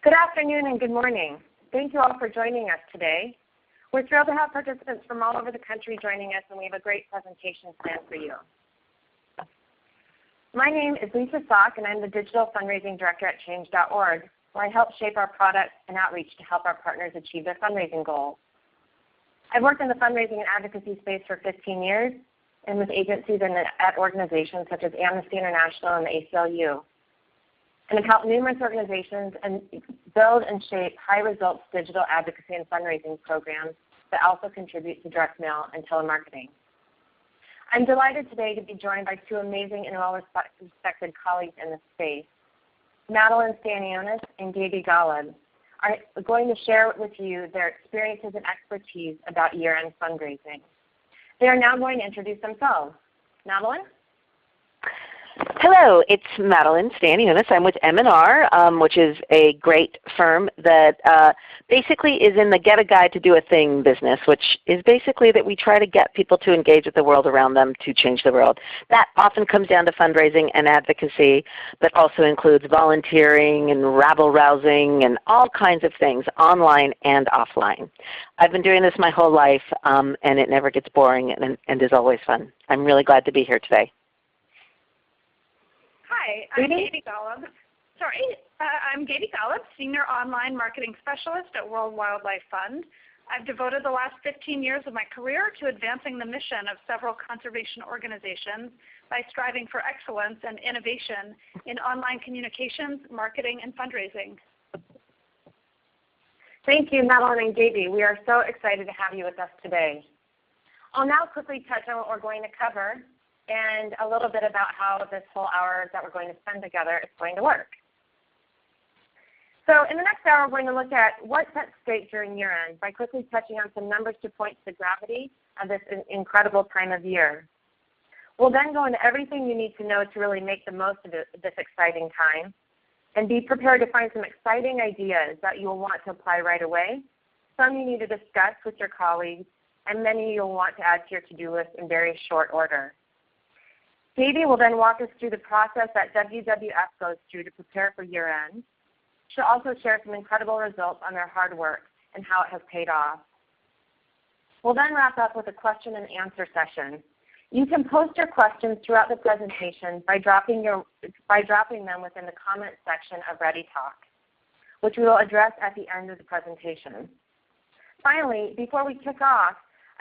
Good afternoon and good morning. Thank you all for joining us today. We're thrilled to have participants from all over the country joining us, and we have a great presentation planned for you. My name is Lisa Sock, and I'm the Digital Fundraising Director at Change.org, where I help shape our products and outreach to help our partners achieve their fundraising goals. I've worked in the fundraising and advocacy space for 15 years and with agencies and at organizations such as Amnesty International and the ACLU. And have helped numerous organizations and build and shape high-results digital advocacy and fundraising programs that also contribute to direct mail and telemarketing. I'm delighted today to be joined by two amazing and well-respected colleagues in this space. Madeline Stanionis and Gaby Golub are going to share with you their experiences and expertise about year-end fundraising. They are now going to introduce themselves. Madeline? Hello, it's Madeline Stanionis. I'm with M&R, which is a great firm that basically is in the get a guy to do a thing business, which is basically that we try to get people to engage with the world around them to change the world. That often comes down to fundraising and advocacy, but also includes volunteering and rabble-rousing and all kinds of things, online and offline. I've been doing this my whole life, and it never gets boring and is always fun. I'm really glad to be here today. Hi, I'm Gaby Golub. I'm Gaby Golub, Senior Online Marketing Specialist at World Wildlife Fund. I've devoted the last 15 years of my career to advancing the mission of several conservation organizations by striving for excellence and innovation in online communications, marketing, and fundraising. Thank you, Madeline and Gaby. We are so excited to have you with us today. I'll now quickly touch on what we're going to cover and a little bit about how this whole hour that we're going to spend together is going to work. So in the next hour, we're going to look at what's at stake during year-end by quickly touching on some numbers to point to the gravity of this incredible time of year. We'll then go into everything you need to know to really make the most of this exciting time and be prepared to find some exciting ideas that you'll want to apply right away, some you need to discuss with your colleagues, and many you'll want to add to your to-do list in very short order. Gaby will then walk us through the process that WWF goes through to prepare for year-end. She'll also share some incredible results on their hard work and how it has paid off. We'll then wrap up with a question and answer session. You can post your questions throughout the presentation by dropping them within the comment section of ReadyTalk, which we will address at the end of the presentation. Finally, before we kick off,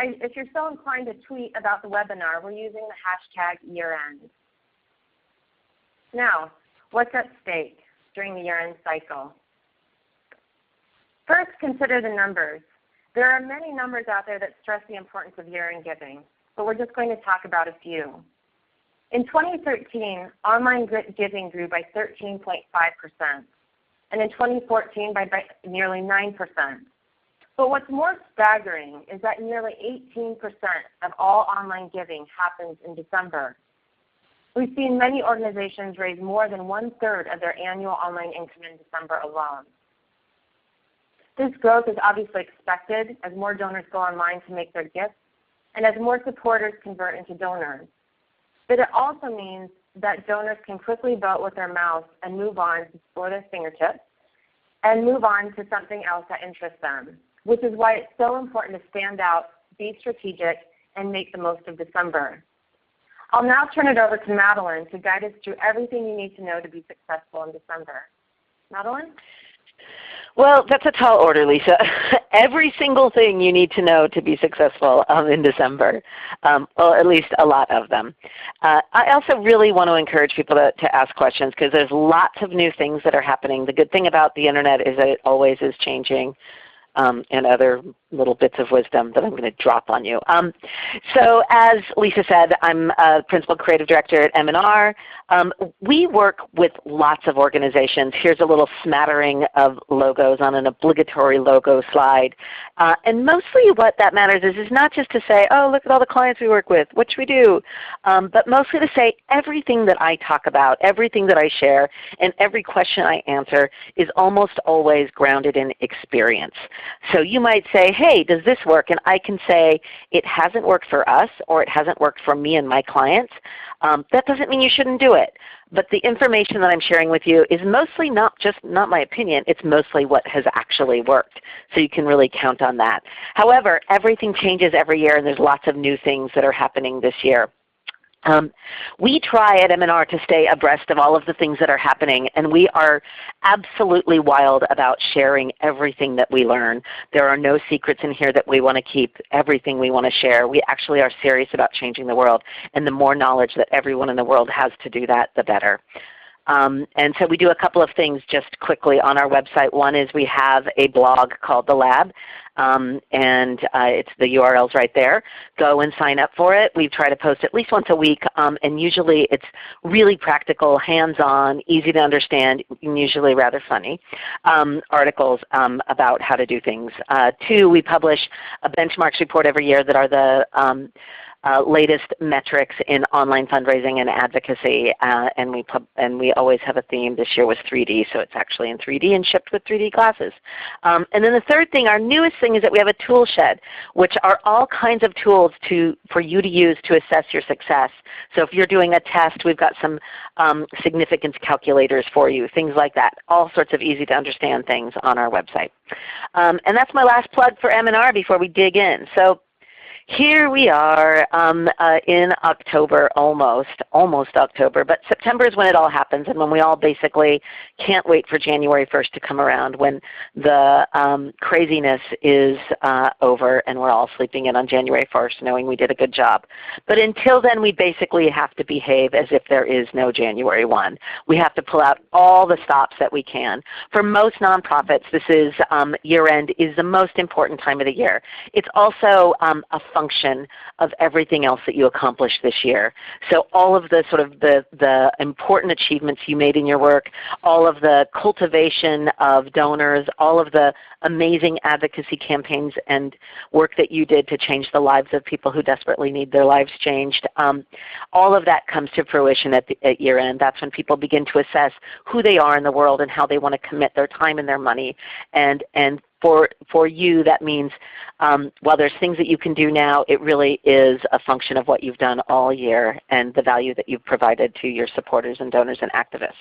if you're so inclined to tweet about the webinar, we're using the hashtag year-end. Now, what's at stake during the year-end cycle? First, consider the numbers. There are many numbers out there that stress the importance of year-end giving, but we're just going to talk about a few. In 2013, online giving grew by 13.5%, and in 2014 by nearly 9%. But what's more staggering is that nearly 18% of all online giving happens in December. We've seen many organizations raise more than 1/3 of their annual online income in December alone. This growth is obviously expected as more donors go online to make their gifts and as more supporters convert into donors. But it also means that donors can quickly vote with their mouse and move on for their fingertips and move on to something else that interests them, which is why it's so important to stand out, be strategic, and make the most of December. I'll now turn it over to Madeline to guide us through everything you need to know to be successful in December. Madeline? Well, that's a tall order, Lisa. Every single thing you need to know to be successful in December, well, at least a lot of them. I also really want to encourage people to ask questions because there's lots of new things that are happening. The good thing about the Internet is that it always is changing. And other little bits of wisdom that I'm going to drop on you. So as Lisa said, I'm a Principal Creative Director at M&R. We work with lots of organizations. Here's a little smattering of logos on an obligatory logo slide. And mostly what that matters is not just to say, oh, look at all the clients we work with, what should we do? But mostly to say everything that I talk about, everything that I share, and every question I answer is almost always grounded in experience. So you might say, hey, does this work? And I can say it hasn't worked for us or it hasn't worked for me and my clients. That doesn't mean you shouldn't do it. But the information that I'm sharing with you is mostly not my opinion, it's mostly what has actually worked. So you can really count on that. However, everything changes every year and there's lots of new things that are happening this year. We try at M&R to stay abreast of all of the things that are happening, and we are absolutely wild about sharing everything that we learn. There are no secrets in here that we want to keep. Everything we want to share. We actually are serious about changing the world, and the more knowledge that everyone in the world has to do that, the better. And so we do a couple of things just quickly on our website. One is we have a blog called The Lab, and it's the URL's right there. Go and sign up for it. We try to post at least once a week, and usually it's really practical, hands-on, easy to understand, and usually rather funny articles about how to do things. 2, we publish a benchmarks report every year that are the latest metrics in online fundraising and advocacy, and we always have a theme. This year was 3D, so it's actually in 3D and shipped with 3D glasses. And then the third thing, our newest thing, is that we have a tool shed, which are all kinds of tools for you to use to assess your success. So if you're doing a test, we've got some significance calculators for you, things like that, all sorts of easy to understand things on our website. And that's my last plug for M&R before we dig in. So here we are in October, almost October, but September is when it all happens and when we all basically can't wait for January 1st to come around, when the craziness is over and we're all sleeping in on January 1st knowing we did a good job. But until then, we basically have to behave as if there is no January 1. We have to pull out all the stops that we can. For most nonprofits, this is year-end is the most important time of the year. It's also a function of everything else that you accomplished this year. So all of the sort of the important achievements you made in your work, all of the cultivation of donors, all of the amazing advocacy campaigns and work that you did to change the lives of people who desperately need their lives changed, all of that comes to fruition at year end. That's when people begin to assess who they are in the world and how they want to commit their time and their money. And for you, that means while there's things that you can do now, it really is a function of what you've done all year and the value that you've provided to your supporters and donors and activists.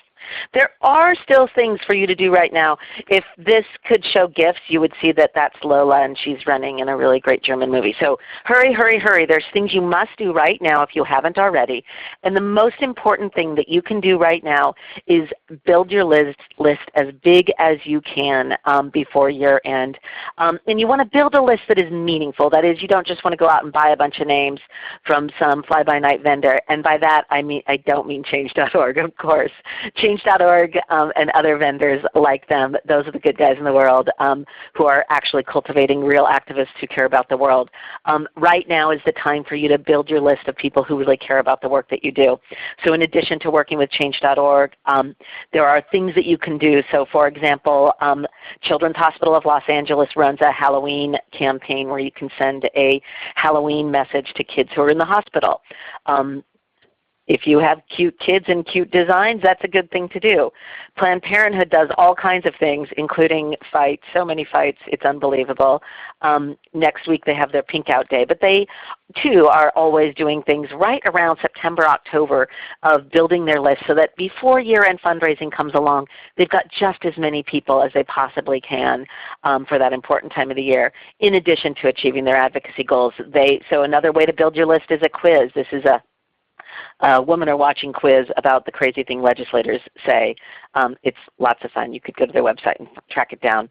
There are still things for you to do right now. If this could show gifts, you would see that that's Lola and she's running in a really great German movie. So hurry, hurry, hurry. There's things you must do right now if you haven't already. And the most important thing that you can do right now is build your list as big as you can before year end. And you want to build a list that is meaningful. That is, you don't just want to go out and buy a bunch of names from some fly-by-night vendor. And by that, I don't mean Change.org, of course. Change.org and other vendors like them, those are the good guys in the world who are actually cultivating real activists who care about the world. Right now is the time for you to build your list of people who really care about the work that you do. So in addition to working with Change.org, there are things that you can do. So for example, Children's Hospital of Los Angeles runs a Halloween campaign where you can send a Halloween message to kids who are in the hospital. If you have cute kids and cute designs, that's a good thing to do. Planned Parenthood does all kinds of things, including fights, so many fights, it's unbelievable. Next week they have their Pink Out Day, but they too are always doing things right around September, October of building their list so that before year-end fundraising comes along, they've got just as many people as they possibly can for that important time of the year, in addition to achieving their advocacy goals. So another way to build your list is a quiz. This is a Women Are Watching quiz about the crazy thing legislators say. It's lots of fun. You could go to their website and track it down.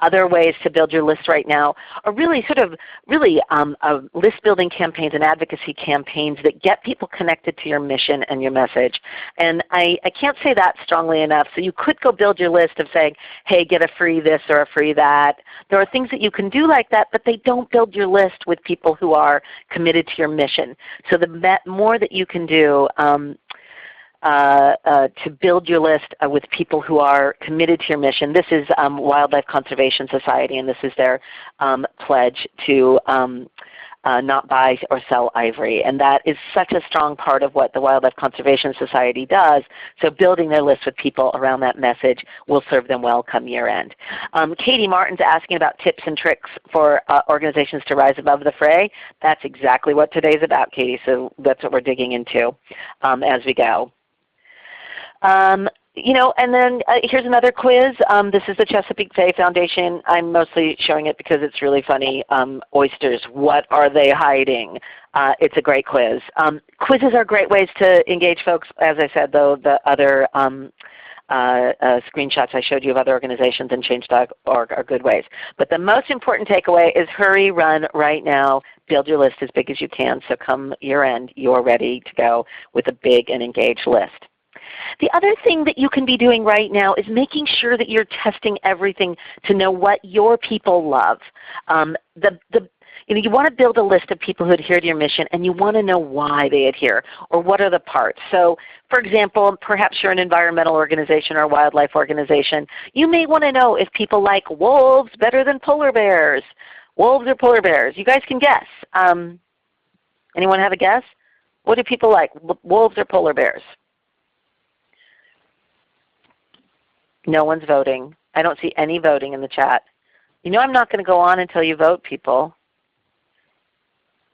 Other ways to build your list right now are really list building campaigns and advocacy campaigns that get people connected to your mission and your message. And I can't say that strongly enough. So you could go build your list of saying, hey, get a free this or a free that. There are things that you can do like that, but they don't build your list with people who are committed to your mission. So the more that you can do to build your list with people who are committed to your mission. This is Wildlife Conservation Society, and this is their pledge to not buy or sell ivory. And that is such a strong part of what the Wildlife Conservation Society does. So building their list with people around that message will serve them well come year end. Katie Martin's asking about tips and tricks for organizations to rise above the fray. That's exactly what today's about, Katie. So that's what we're digging into as we go. And then here's another quiz. This is the Chesapeake Bay Foundation. I'm mostly showing it because it's really funny. Oysters, what are they hiding? It's a great quiz. Quizzes are great ways to engage folks. As I said, though, the other screenshots I showed you of other organizations and Change.org are good ways. But the most important takeaway is hurry, run right now. Build your list as big as you can so come year end, you're ready to go with a big and engaged list. The other thing that you can be doing right now is making sure that you're testing everything to know what your people love. You want to build a list of people who adhere to your mission, and you want to know why they adhere or what are the parts. So for example, perhaps you're an environmental organization or a wildlife organization. You may want to know if people like wolves better than polar bears. Wolves or polar bears? You guys can guess. Anyone have a guess? What do people like, wolves or polar bears? No one's voting. I don't see any voting in the chat. You know I'm not going to go on until you vote, people.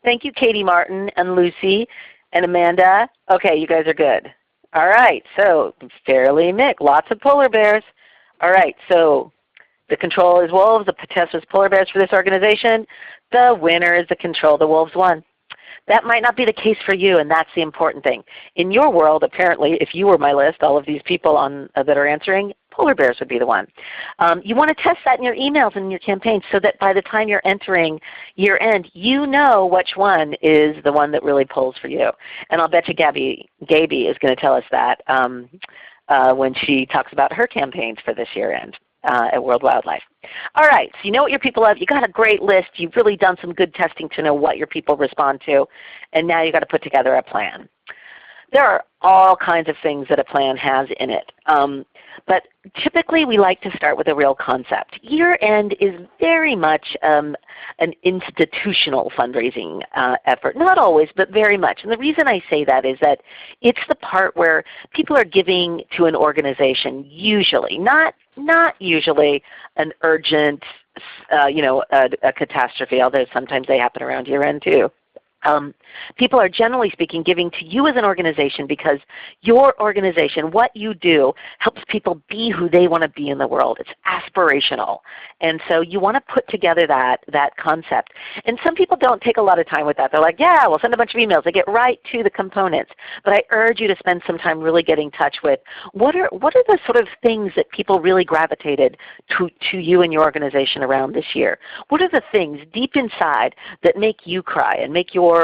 Thank you, Katie Martin and Lucy and Amanda. Okay, you guys are good. All right, so fairly mixed. Lots of polar bears. All right, so the control is wolves. The test was polar bears for this organization. The winner is the control. The wolves won. That might not be the case for you, and that's the important thing. In your world, apparently, if you were my list, all of these people that are answering, polar bears would be the one. You want to test that in your emails and in your campaigns so that by the time you're entering year end, you know which one is the one that really pulls for you. And I'll bet you Gaby is going to tell us that when she talks about her campaigns for this year end at World Wildlife. All right, so you know what your people love. You got a great list. You've really done some good testing to know what your people respond to. And now you've got to put together a plan. There are all kinds of things that a plan has in it. But typically we like to start with a real concept. Year end is very much an institutional fundraising effort. Not always, but very much. And the reason I say that is that it's the part where people are giving to an organization usually, not usually an urgent, a catastrophe, although sometimes they happen around year end too. People are generally speaking giving to you as an organization because your organization, what you do, helps people be who they want to be in the world. It's aspirational. And so you want to put together that concept. And some people don't take a lot of time with that. They're like, yeah, we'll send a bunch of emails. They get right to the components. But I urge you to spend some time really getting in touch with what are the sort of things that people really gravitated to you and your organization around this year? What are the things deep inside that make you cry and make your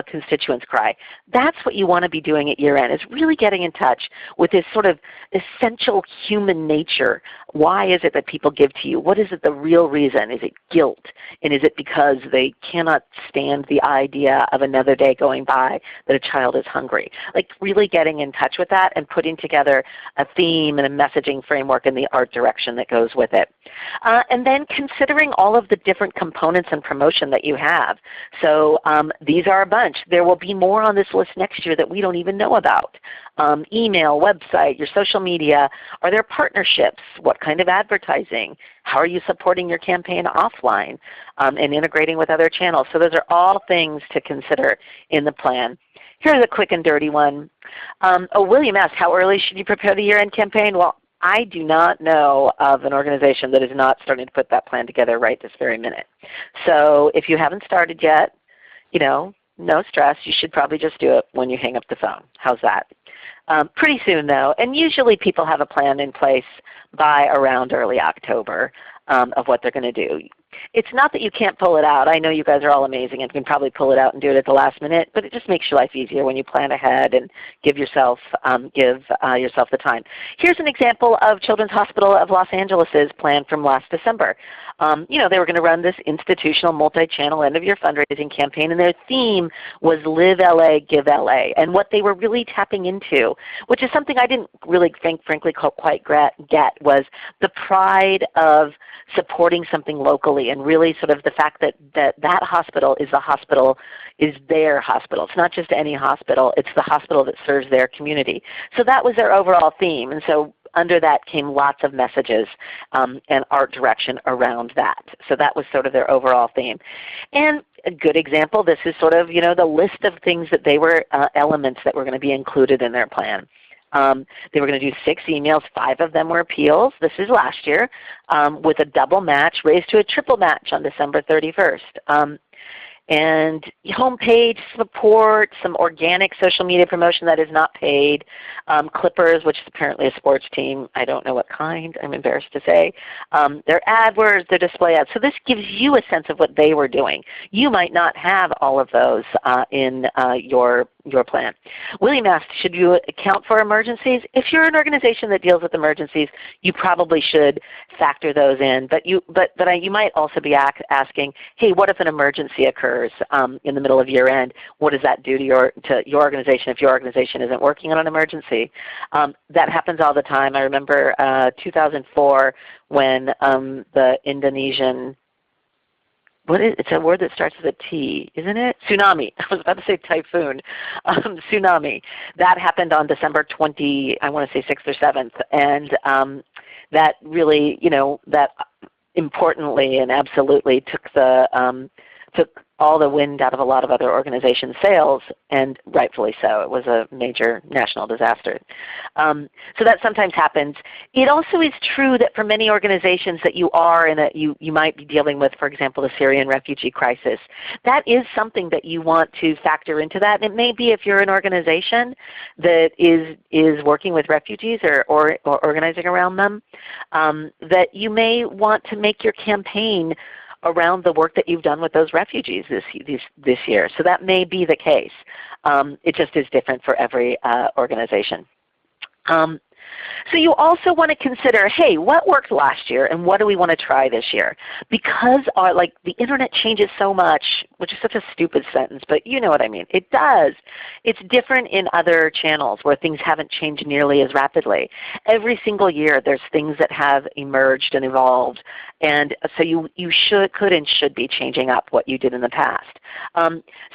constituents cry? That's what you want to be doing at year end, is really getting in touch with this sort of essential human nature. Why is it that people give to you? What is it the real reason? Is it guilt? And is it because they cannot stand the idea of another day going by that a child is hungry? Like really getting in touch with that and putting together a theme and a messaging framework and the art direction that goes with it. And then considering all of the different components and promotion that you have. So these are a bunch. There will be more on this list next year that we don't even know about. Email, website, your social media. Are there partnerships? What kind of advertising? How are you supporting your campaign offline and integrating with other channels? So those are all things to consider in the plan. Here's a quick and dirty one. William asked, how early should you prepare the year-end campaign? Well, I do not know of an organization that is not starting to put that plan together right this very minute. So if you haven't started yet, no stress. You should probably just do it when you hang up the phone. How's that? Pretty soon though, and usually people have a plan in place by around early October of what they're going to do. It's not that you can't pull it out. I know you guys are all amazing and can probably pull it out and do it at the last minute, but it just makes your life easier when you plan ahead and give yourself the time. Here's an example of Children's Hospital of Los Angeles' plan from last December. They were going to run this institutional multi-channel end-of-year fundraising campaign, and their theme was Live LA, Give LA. And what they were really tapping into which is something I didn't really think, frankly, quite get, was the pride of supporting something locally, and really sort of the fact that that hospital is the hospital, is their hospital. It's not just any hospital, it's the hospital that serves their community. So that was their overall theme, and so under that came lots of messages and art direction around that. So that was sort of their overall theme. And a good example, this is sort of the list of things that they were, elements that were going to be included in their plan. They were going to do 6 emails, 5 of them were appeals. This is last year, with a double match raised to a triple match on December 31st. And homepage support, some organic social media promotion that is not paid, Clippers, which is apparently a sports team. I don't know what kind, I'm embarrassed to say. Their AdWords, their display ads. So this gives you a sense of what they were doing. You might not have all of those in your plan. William asked, should you account for emergencies? If you're an organization that deals with emergencies, you probably should factor those in. But you might also be asking, hey, what if an emergency occurs in the middle of year end? What does that do to your organization if your organization isn't working on an emergency? That happens all the time. I remember 2004 when the Indonesian, it's a word that starts with a T, isn't it? Tsunami. I was about to say typhoon. Tsunami. That happened on December 20, I want to say 6th or 7th. And that really, that importantly and absolutely took all the wind out of a lot of other organizations' sails, and rightfully so. It was a major national disaster. So that sometimes happens. It also is true that for many organizations that you might be dealing with, for example, the Syrian refugee crisis, that is something that you want to factor into that. And it may be if you're an organization that is working with refugees or organizing around them, that you may want to make your campaign around the work that you've done with those refugees this year. So that may be the case. It just is different for every organization. So you also want to consider, hey, what worked last year and what do we want to try this year? Because the Internet changes so much, which is such a stupid sentence, but you know what I mean. It does. It's different in other channels where things haven't changed nearly as rapidly. Every single year there's things that have emerged and evolved, and so you could and should be changing up what you did in the past.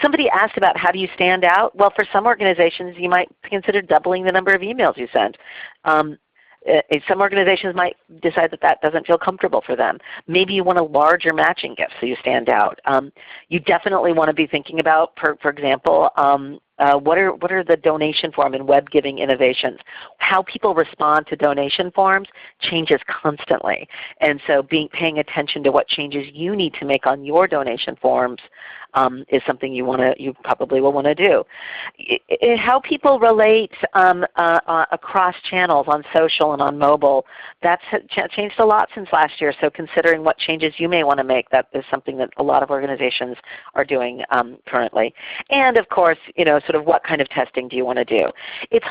Somebody asked about how do you stand out? Well, for some organizations you might consider doubling the number of emails you send. Some organizations might decide that doesn't feel comfortable for them. Maybe you want a larger matching gift so you stand out. You definitely want to be thinking about, for example, what are the donation form and web giving innovations? How people respond to donation forms changes constantly. And so paying attention to what changes you need to make on your donation forms is something you probably will want to do. How people relate across channels on social and on mobile, that's changed a lot since last year. So considering what changes you may want to make, that is something that a lot of organizations are doing currently. And of course, sort of what kind of testing do you want to do? It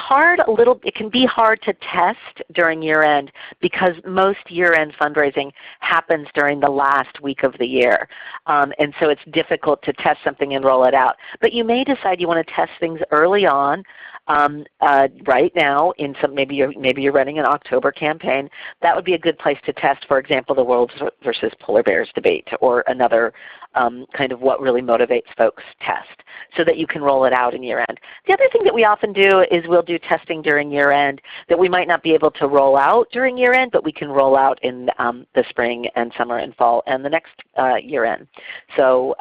can be hard to test during year end because most year end fundraising happens during the last week of the year. And so it's difficult to test something and roll it out. But you may decide you want to test things early on, right now. Maybe you're running an October campaign. That would be a good place to test, for example, the wolves versus polar bears debate, or another kind of what really motivates folks test, so that you can roll it out in year end. The other thing that we often do is we'll do testing during year end that we might not be able to roll out during year end, but we can roll out in the spring and summer and fall and the next year end. So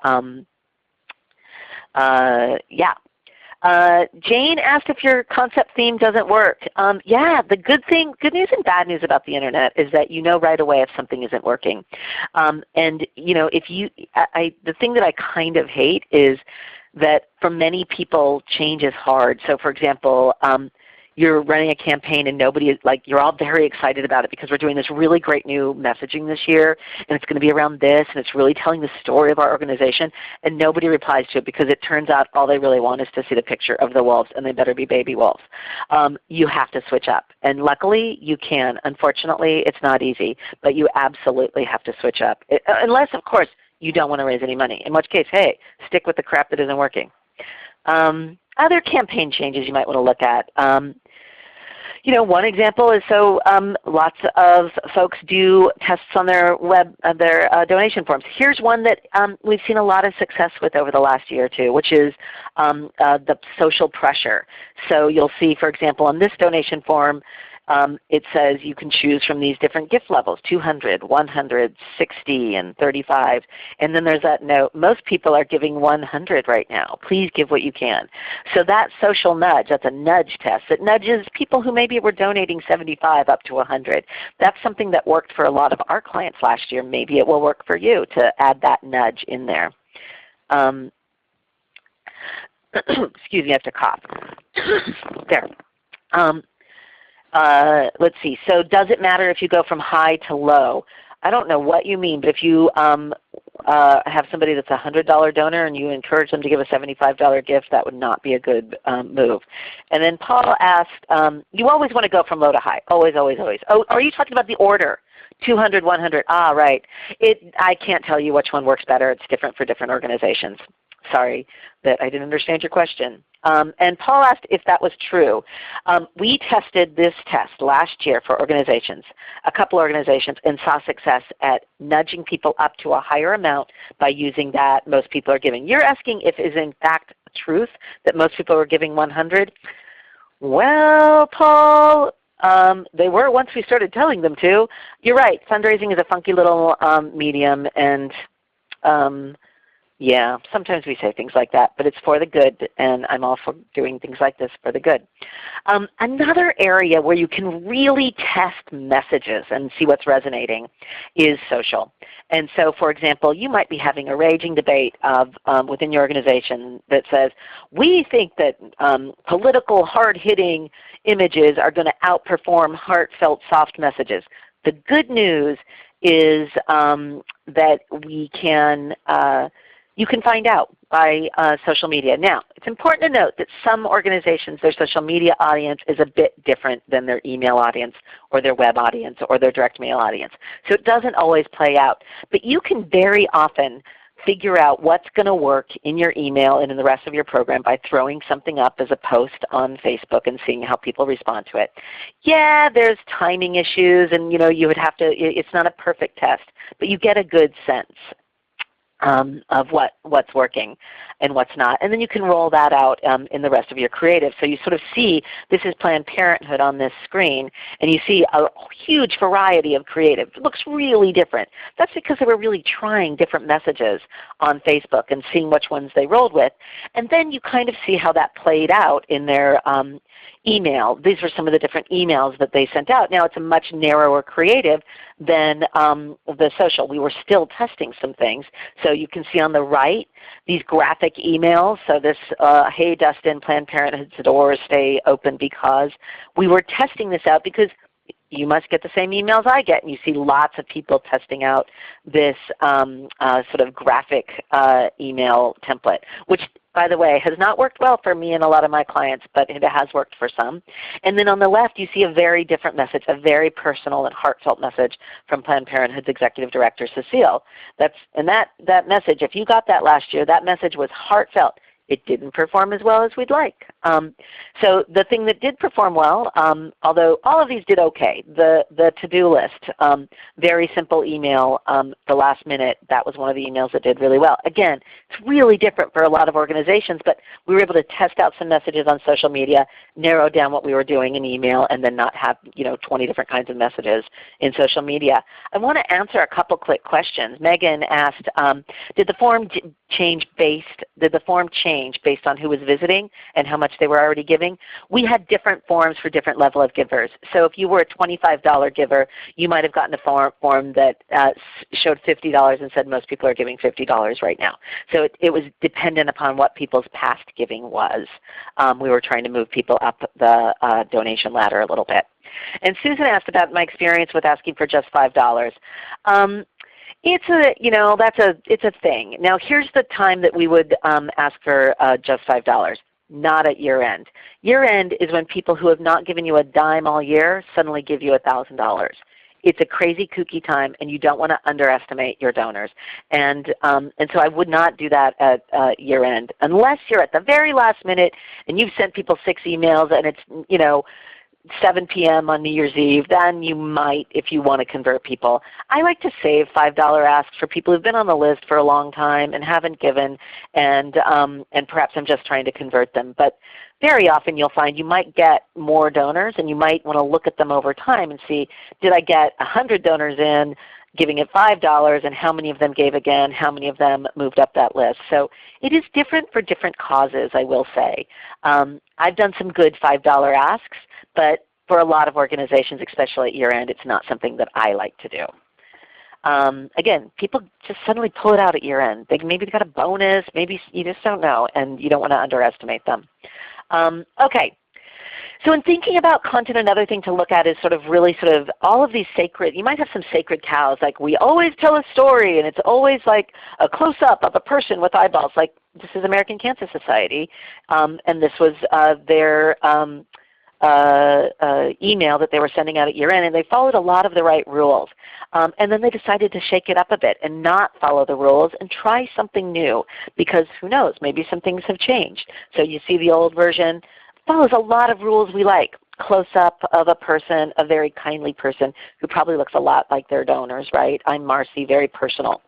yeah. Jane asked if your concept theme doesn't work. Yeah, the good news and bad news about the Internet is that you know right away if something isn't working. And the thing that I kind of hate is that for many people change is hard. So for example, you're running a campaign and you're all very excited about it because we're doing this really great new messaging this year, and it's going to be around this, and it's really telling the story of our organization, and nobody replies to it because it turns out all they really want is to see the picture of the wolves, and they better be baby wolves. You have to switch up, and luckily you can. Unfortunately, it's not easy, but you absolutely have to switch up, unless, of course, you don't want to raise any money, in which case, hey, stick with the crap that isn't working. Other campaign changes you might want to look at. One example is lots of folks do tests on their donation forms. Here's one that we've seen a lot of success with over the last year or two, which is the social pressure. So you'll see, for example, on this donation form, it says you can choose from these different gift levels, 200, 100, 60, and 35. And then there's that note, most people are giving 100 right now. Please give what you can. So that social nudge, that's a nudge test. It nudges people who maybe were donating 75 up to 100. That's something that worked for a lot of our clients last year. Maybe it will work for you to add that nudge in there. Excuse me, I have to cough. There. Let's see. So does it matter if you go from high to low? I don't know what you mean, but if you have somebody that's a $100 donor and you encourage them to give a $75 gift, that would not be a good move. And then Paul asked, you always want to go from low to high. Always, always, always. Oh, are you talking about the order? 200, 100. Ah, right. I can't tell you which one works better. It's different for different organizations. Sorry that I didn't understand your question. And Paul asked if that was true. We tested this test last year for organizations, a couple organizations, and saw success at nudging people up to a higher amount by using that most people are giving. You're asking if it is in fact truth that most people are giving 100? Well, Paul, they were once we started telling them to. You're right. Fundraising is a funky little medium, and yeah, sometimes we say things like that, but it's for the good, and I'm all for doing things like this for the good. Another area where you can really test messages and see what's resonating is social. And so, for example, you might be having a raging debate within your organization that says, we think that political, hard-hitting images are going to outperform heartfelt, soft messages. The good news is that you can find out by social media. Now, it's important to note that some organizations, their social media audience is a bit different than their email audience or their web audience or their direct mail audience. So it doesn't always play out. But you can very often figure out what's going to work in your email and in the rest of your program by throwing something up as a post on Facebook and seeing how people respond to it. Yeah, there's timing issues, and you would have to, it's not a perfect test, but you get a good sense of what's working and what's not. And then you can roll that out in the rest of your creative. So you sort of see, this is Planned Parenthood on this screen, and you see a huge variety of creative. It looks really different. That's because they were really trying different messages on Facebook and seeing which ones they rolled with. And then you kind of see how that played out in their email. These were some of the different emails that they sent out. Now it's a much narrower creative than the social. We were still testing some things. So you can see on the right these graphic emails. So this, hey Dustin, Planned Parenthood's doors stay open because. We were testing this out because you must get the same emails I get, and you see lots of people testing out this sort of graphic email template, which, by the way, has not worked well for me and a lot of my clients, but it has worked for some. And then on the left, you see a very different message, a very personal and heartfelt message from Planned Parenthood's Executive Director, Cecile. And that message, if you got that last year, that message was heartfelt. It didn't perform as well as we'd like. So the thing that did perform well, although all of these did okay, the to-do list, very simple email, the last minute, that was one of the emails that did really well. Again, it's really different for a lot of organizations, but we were able to test out some messages on social media, narrow down what we were doing in email, and then not have 20 different kinds of messages in social media. I want to answer a couple quick questions. Megan asked, did the form change based on who was visiting and how much they were already giving? We had different forms for different level of givers. So if you were a $25 giver, you might have gotten a form that showed $50 and said most people are giving $50 right now. So it was dependent upon what people's past giving was. We were trying to move people up the donation ladder a little bit. And Susan asked about my experience with asking for just $5. It's a thing. Now here's the time that we would ask for just $5. Not at year end. Year end is when people who have not given you a dime all year suddenly give you $1,000. It's a crazy kooky time, and you don't want to underestimate your donors. And so I would not do that at year end unless you're at the very last minute and you've sent people 6 emails and it's 7 p.m. on New Year's Eve, then you might, if you want to convert people. I like to save $5 asks for people who've been on the list for a long time and haven't given, and perhaps I'm just trying to convert them. But very often you'll find you might get more donors, and you might want to look at them over time and see, did I get 100 donors in, giving it $5, and how many of them gave again, how many of them moved up that list. So it is different for different causes, I will say. I've done some good $5 asks, but for a lot of organizations, especially at year-end, it's not something that I like to do. Again, people just suddenly pull it out at year-end. Maybe they got a bonus, maybe you just don't know, and you don't want to underestimate them. Okay. So in thinking about content, another thing to look at is really all of these sacred, you might have some sacred cows, like we always tell a story and it's always like a close-up of a person with eyeballs, like this is American Cancer Society, and this was their email that they were sending out at year-end, and they followed a lot of the right rules. And then they decided to shake it up a bit and not follow the rules and try something new, because who knows, maybe some things have changed. So you see the old version follows a lot of rules we like. Close-up of a person, a very kindly person who probably looks a lot like their donors, right? I'm Marcy, very personal.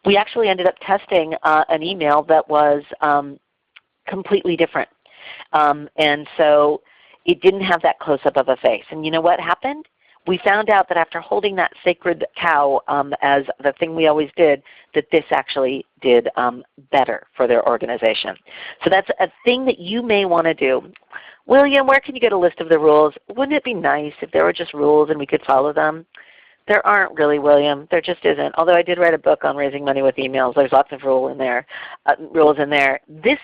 We actually ended up testing an email that was completely different. And so it didn't have that close-up of a face. And you know what happened? We found out that after holding that sacred cow as the thing we always did, that this actually did better for their organization. So that's a thing that you may want to do. William, where can you get a list of the rules? Wouldn't it be nice if there were just rules and we could follow them? There aren't really, William. There just isn't. Although I did write a book on raising money with emails. There's lots of rules in there. This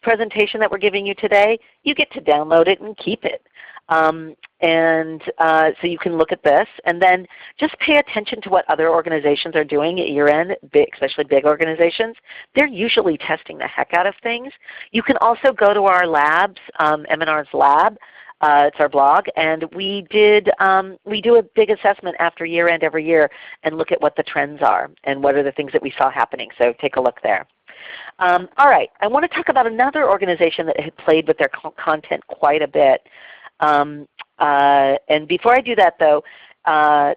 presentation that we're giving you today, you get to download it and keep it. So you can look at this, and then just pay attention to what other organizations are doing at year-end, especially big organizations. They're usually testing the heck out of things. You can also go to our labs, M&R's lab. It's our blog, and we do a big assessment after year-end every year and look at what the trends are and what are the things that we saw happening. So take a look there. All right, I want to talk about another organization that had played with their content quite a bit. And before I do that, though,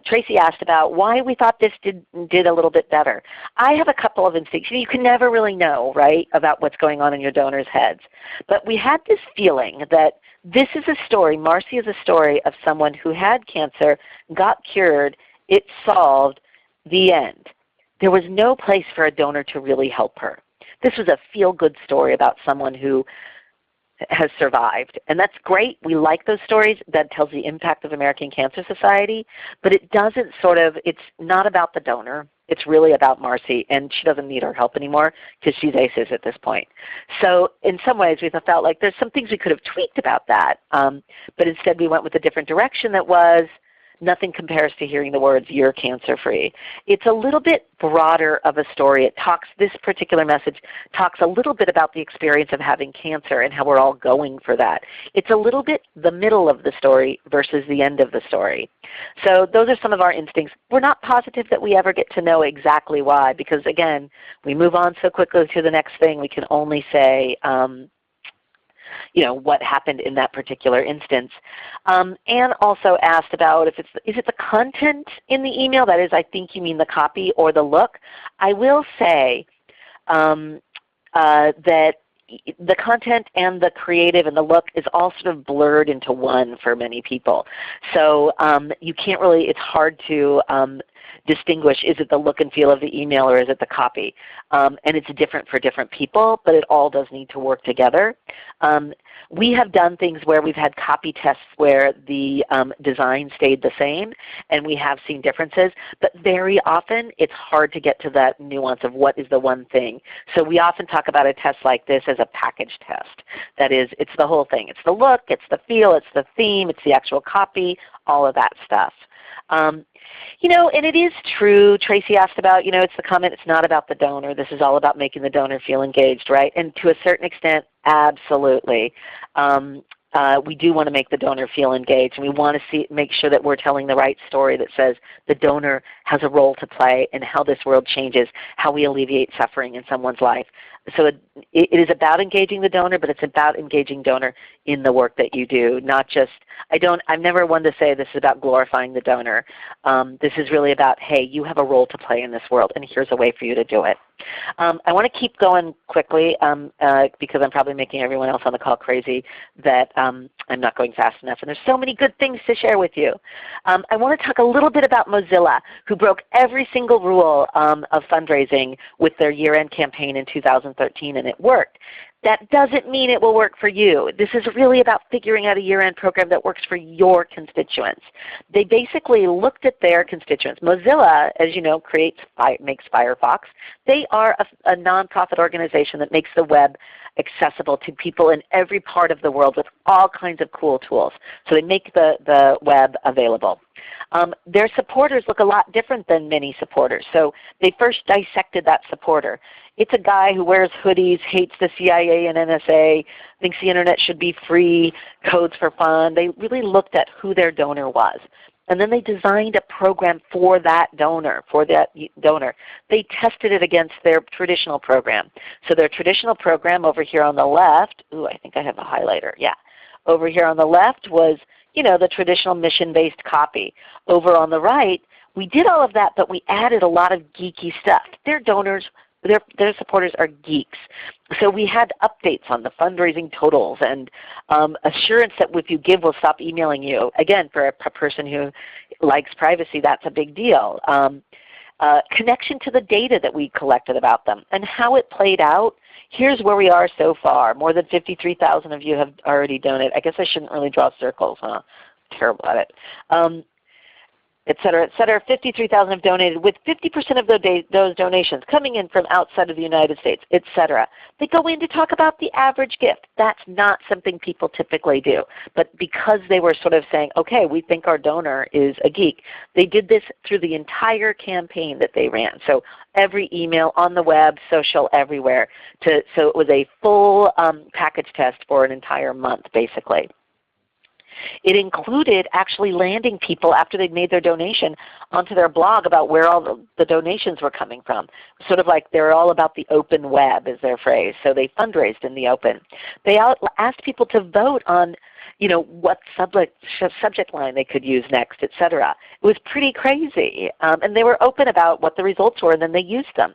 Tracy asked about why we thought this did a little bit better. I have a couple of instincts. You can never really know, right, about what's going on in your donors' heads. But we had this feeling that this is a story, Marcy is a story of someone who had cancer, got cured, it solved, the end. There was no place for a donor to really help her. This was a feel-good story about someone who has survived. And that's great. We like those stories. That tells the impact of American Cancer Society. But it doesn't it's not about the donor. It's really about Marcy, and she doesn't need our help anymore because she's ACEs at this point. So in some ways we felt like there's some things we could have tweaked about that. But instead we went with a different direction that was, nothing compares to hearing the words, "You're cancer-free." It's a little bit broader of a story. This particular message talks a little bit about the experience of having cancer and how we're all going for that. It's a little bit the middle of the story versus the end of the story. So those are some of our instincts. We're not positive that we ever get to know exactly why, because again, we move on so quickly to the next thing, we can only say what happened in that particular instance. Anne also asked about is it the content in the email? That is, I think you mean the copy or the look. I will say that the content and the creative and the look is all sort of blurred into one for many people. So you can't really, it's hard to distinguish, is it the look and feel of the email or is it the copy? And it's different for different people, but it all does need to work together. We have done things where we've had copy tests where the design stayed the same, and we have seen differences, but very often it's hard to get to that nuance of what is the one thing. So we often talk about a test like this as a package test. That is, it's the whole thing. It's the look, it's the feel, it's the theme, it's the actual copy, all of that stuff. And it is true, Tracy asked about, it's the comment, it's not about the donor. This is all about making the donor feel engaged, right? And to a certain extent, absolutely. we do want to make the donor feel engaged, and we want to make sure that we're telling the right story that says the donor has a role to play in how this world changes, how we alleviate suffering in someone's life. So it is about engaging the donor, but it's about engaging donor in the work that you do, not just, I'm never one to say this is about glorifying the donor. This is really about, hey, you have a role to play in this world, and here's a way for you to do it. I want to keep going quickly because I'm probably making everyone else on the call crazy that I'm not going fast enough, and there's so many good things to share with you. I want to talk a little bit about Mozilla, who broke every single rule of fundraising with their year-end campaign in 2013, and it worked. That doesn't mean it will work for you. This is really about figuring out a year-end program that works for your constituents. They basically looked at their constituents. Mozilla, as you know, makes Firefox. They are a nonprofit organization that makes the web accessible to people in every part of the world with all kinds of cool tools. So they make the web available. Their supporters look a lot different than many supporters. So they first dissected that supporter. It's a guy who wears hoodies, hates the CIA and NSA, thinks the Internet should be free, codes for fun. They really looked at who their donor was. And then they designed a program for that donor, They tested it against their traditional program. So their traditional program over here on the left, I think I have a highlighter, yeah. Over here on the left was, the traditional mission-based copy. Over on the right, we did all of that, but we added a lot of geeky stuff. Their donors, their supporters are geeks. So we had updates on the fundraising totals and assurance that if you give, we'll stop emailing you. Again, for a person who likes privacy, that's a big deal. Connection to the data that we collected about them and how it played out. Here's where we are so far. More than 53,000 of you have already donated. I guess I shouldn't really draw circles, huh? Terrible at it. Et cetera, et cetera. 53,000 have donated, with 50% of those donations coming in from outside of the United States, et cetera. They go in to talk about the average gift. That's not something people typically do. But because they were sort of saying, okay, we think our donor is a geek, they did this through the entire campaign that they ran. So every email, on the web, social, everywhere. So it was a full package test for an entire month, basically. It included actually landing people after they'd made their donation onto their blog about where all the donations were coming from. Sort of like they're all about the open web is their phrase. So they fundraised in the open. They asked people to vote on what subject line they could use next, et cetera. It was pretty crazy. And they were open about what the results were, and then they used them.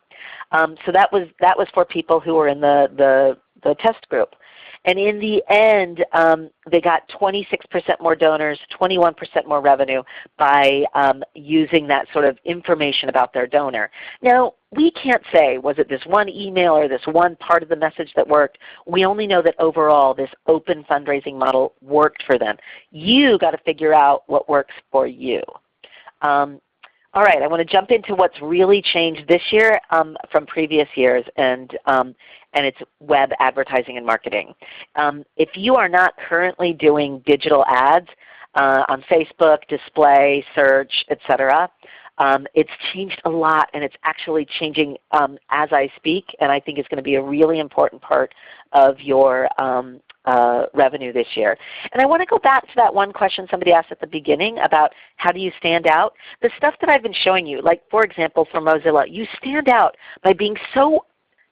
So that was for people who were in the test group. And in the end, they got 26% more donors, 21% more revenue by using that sort of information about their donor. Now, we can't say, was it this one email or this one part of the message that worked? We only know that overall this open fundraising model worked for them. You got to figure out what works for you. All right, I want to jump into what's really changed this year from previous years, and it's web advertising and marketing. If you are not currently doing digital ads on Facebook, display, search, etc., it's changed a lot, and it's actually changing as I speak, and I think it's going to be a really important part of your revenue this year. And I want to go back to that one question somebody asked at the beginning about how do you stand out. The stuff that I've been showing you, like for example for Mozilla, you stand out by being so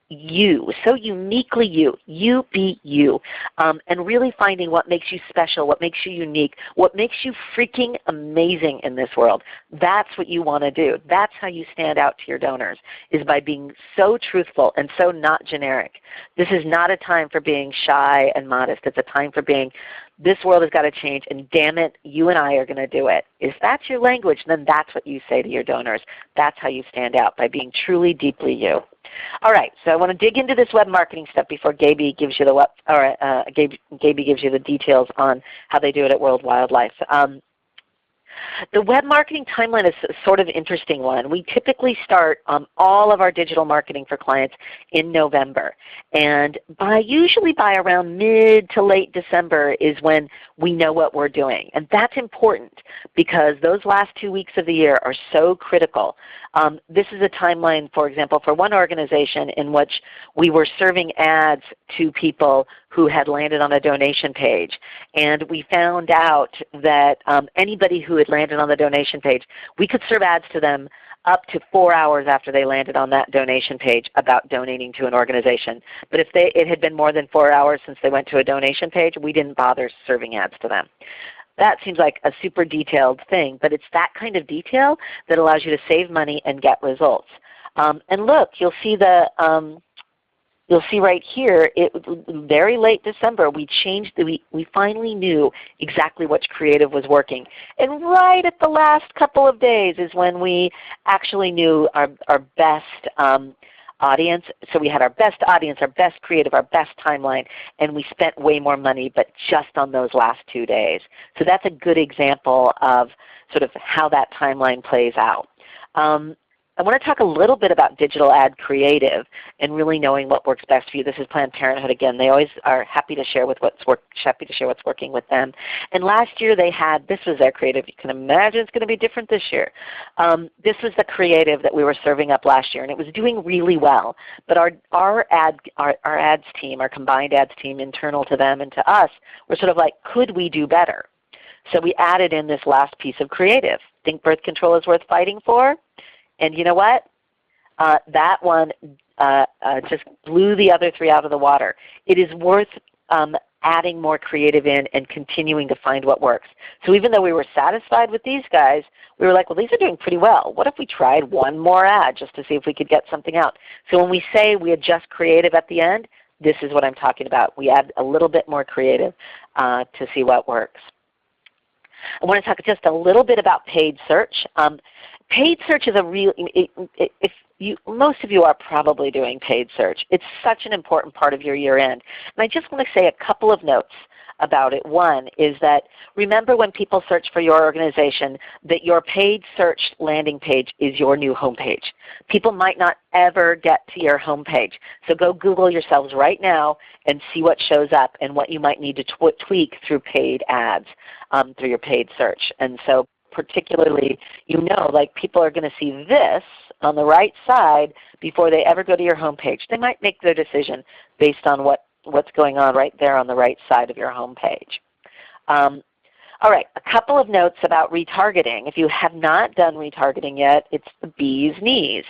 uniquely you be you, and really finding what makes you special, what makes you unique, what makes you freaking amazing in this world. That's what you want to do. That's how you stand out to your donors, is by being so truthful and so not generic. This is not a time for being shy and modest. It's a time for being, this world has got to change, and damn it, you and I are going to do it. If that's your language, then that's what you say to your donors. That's how you stand out, by being truly, deeply you. All right, so I want to dig into this web marketing stuff before Gaby gives you Gaby gives you the details on how they do it at World Wildlife. The web marketing timeline is a sort of interesting one. We typically start all of our digital marketing for clients in November. And usually by around mid to late December is when we know what we're doing. And that's important because those last 2 weeks of the year are so critical. This is a timeline, for example, for one organization in which we were serving ads to people who had landed on a donation page. And we found out that anybody who had landed on the donation page, we could serve ads to them up to 4 hours after they landed on that donation page about donating to an organization. But if it had been more than 4 hours since they went to a donation page, we didn't bother serving ads to them. That seems like a super detailed thing, but it's that kind of detail that allows you to save money and get results. And look, you'll see right here, very late December, we finally knew exactly which creative was working. And right at the last couple of days is when we actually knew our best audience. So we had our best audience, our best creative, our best timeline, and we spent way more money, but just on those last 2 days. So that's a good example of sort of how that timeline plays out. I want to talk a little bit about digital ad creative and really knowing what works best for you. This is Planned Parenthood again. They always are happy to share what's working with them. And last year they had, this was their creative. You can imagine it's going to be different this year. This was the creative that we were serving up last year, and it was doing really well. But our ads team, our combined ads team internal to them and to us, were sort of like, could we do better? So we added in this last piece of creative. Think birth control is worth fighting for? And you know what? That one just blew the other 3 out of the water. It is worth adding more creative in and continuing to find what works. So even though we were satisfied with these guys, we were like, well, these are doing pretty well. What if we tried one more ad just to see if we could get something out? So when we say we adjust creative at the end, this is what I'm talking about. We add a little bit more creative to see what works. I want to talk just a little bit about paid search. Paid search is a real, most of you are probably doing paid search. It's such an important part of your year end. And I just want to say a couple of notes about it. One is that remember when people search for your organization that your paid search landing page is your new homepage. People might not ever get to your homepage. So go Google yourselves right now and see what shows up and what you might need to tweak through paid ads, through your paid search. And so particularly, like people are going to see this on the right side before they ever go to your homepage. They might make their decision based on what's going on right there on the right side of your homepage. All right, a couple of notes about retargeting. If you have not done retargeting yet, it's the bee's knees.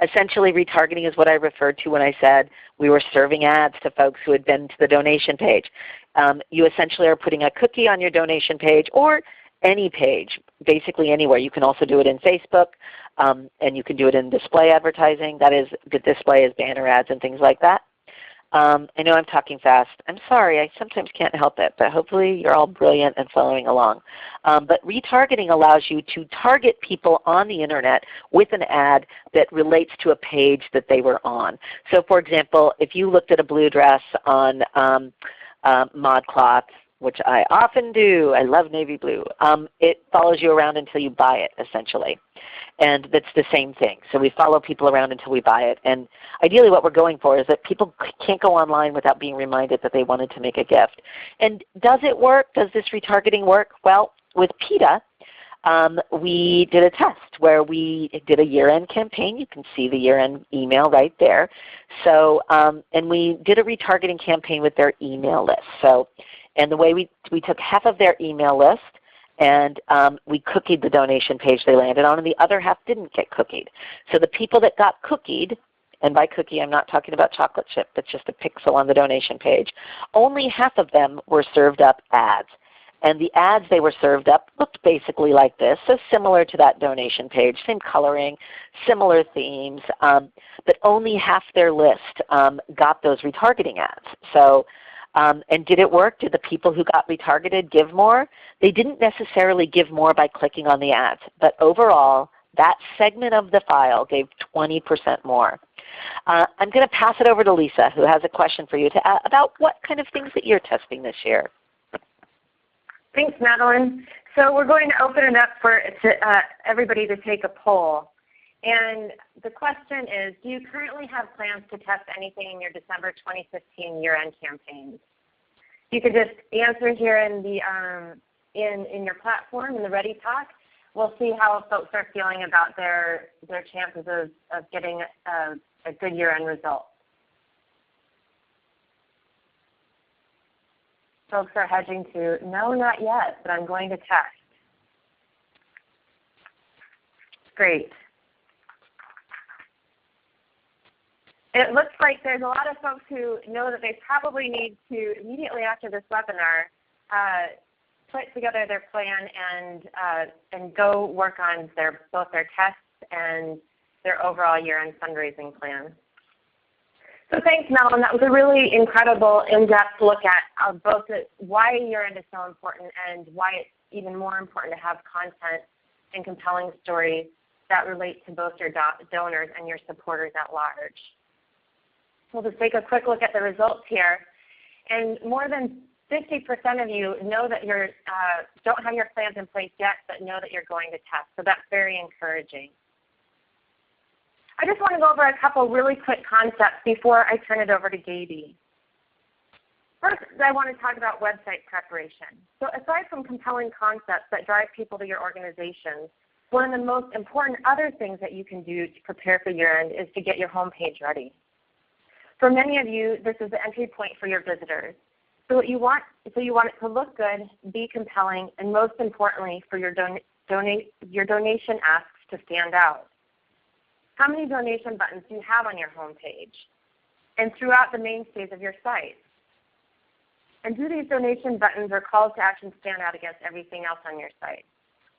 Essentially, retargeting is what I referred to when I said we were serving ads to folks who had been to the donation page. You essentially are putting a cookie on your donation page or any page, basically anywhere. You can also do it in Facebook, and you can do it in display advertising. That is, the display is banner ads and things like that. I know I'm talking fast. I'm sorry, I sometimes can't help it, but hopefully you're all brilliant and following along. But retargeting allows you to target people on the Internet with an ad that relates to a page that they were on. So for example, if you looked at a blue dress on ModCloth, which I often do, I love navy blue, it follows you around until you buy it, essentially. And that's the same thing. So we follow people around until we buy it. And ideally what we're going for is that people can't go online without being reminded that they wanted to make a gift. And does it work? Does this retargeting work? Well, with PETA, we did a test where we did a year-end campaign. You can see the year-end email right there. So, and we did a retargeting campaign with their email list. So, and the way we took half of their email list and we cookied the donation page they landed on, and the other half didn't get cookied. So the people that got cookied, and by cookie I'm not talking about chocolate chip, that's just a pixel on the donation page, only half of them were served up ads. And the ads they were served up looked basically like this, so similar to that donation page, same coloring, similar themes, but only half their list got those retargeting ads. So, and did it work? Did the people who got retargeted give more? They didn't necessarily give more by clicking on the ads, but overall, that segment of the file gave 20% more. I'm going to pass it over to Lisa, who has a question for you about what kind of things that you're testing this year. Thanks, Madeline. So we're going to open it up for everybody to take a poll. And the question is, do you currently have plans to test anything in your December 2015 year-end campaigns? You could just answer here in the in your platform in the Ready Talk. We'll see how folks are feeling about their chances of getting a good year-end result. folks are hedging to, no, not yet, but I'm going to test. Great. It looks like there's a lot of folks who know that they probably need to, immediately after this webinar, put together their plan and go work on both their tests and their overall year-end fundraising plan. So thanks, Melon. That was a really incredible, in-depth look at both why year-end is so important and why it's even more important to have content and compelling stories that relate to both your donors and your supporters at large. We'll just take a quick look at the results here. And more than 50% of you know that you don't have your plans in place yet, but know that you're going to test. So that's very encouraging. I just want to go over a couple really quick concepts before I turn it over to Gaby. First, I want to talk about website preparation. So aside from compelling concepts that drive people to your organizations, one of the most important other things that you can do to prepare for year-end is to get your homepage ready. For many of you, this is the entry point for your visitors. So you want it to look good, be compelling, and most importantly, for your donation asks to stand out. How many donation buttons do you have on your homepage and throughout the mainstays of your site? And do these donation buttons or calls to action stand out against everything else on your site?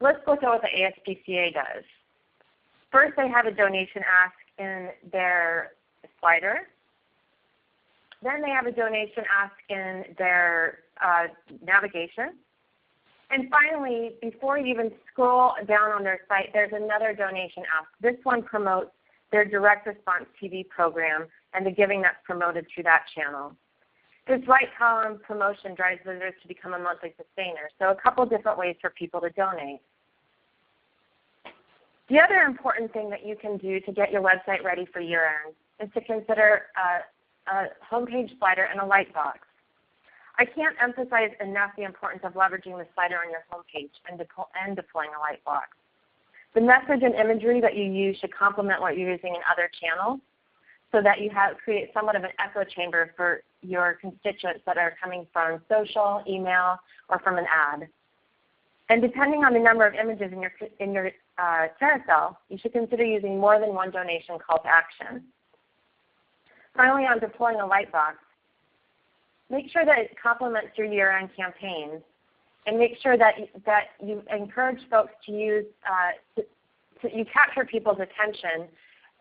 Let's look at what the ASPCA does. First, they have a donation ask in their slider. Then they have a donation ask in their navigation. And finally, before you even scroll down on their site, there's another donation ask. This one promotes their direct response TV program and the giving that's promoted through that channel. This right column promotion drives visitors to become a monthly sustainer. So a couple different ways for people to donate. The other important thing that you can do to get your website ready for year-end is to consider a homepage slider and a light box. I can't emphasize enough the importance of leveraging the slider on your homepage and deploying a light box. The message and imagery that you use should complement what you're using in other channels so that you create somewhat of an echo chamber for your constituents that are coming from social, email, or from an ad. And depending on the number of images in your carousel, you should consider using more than one donation call to action. Finally, on deploying a light box, make sure that it complements your year-end campaigns, and make sure that you encourage folks to use, you capture people's attention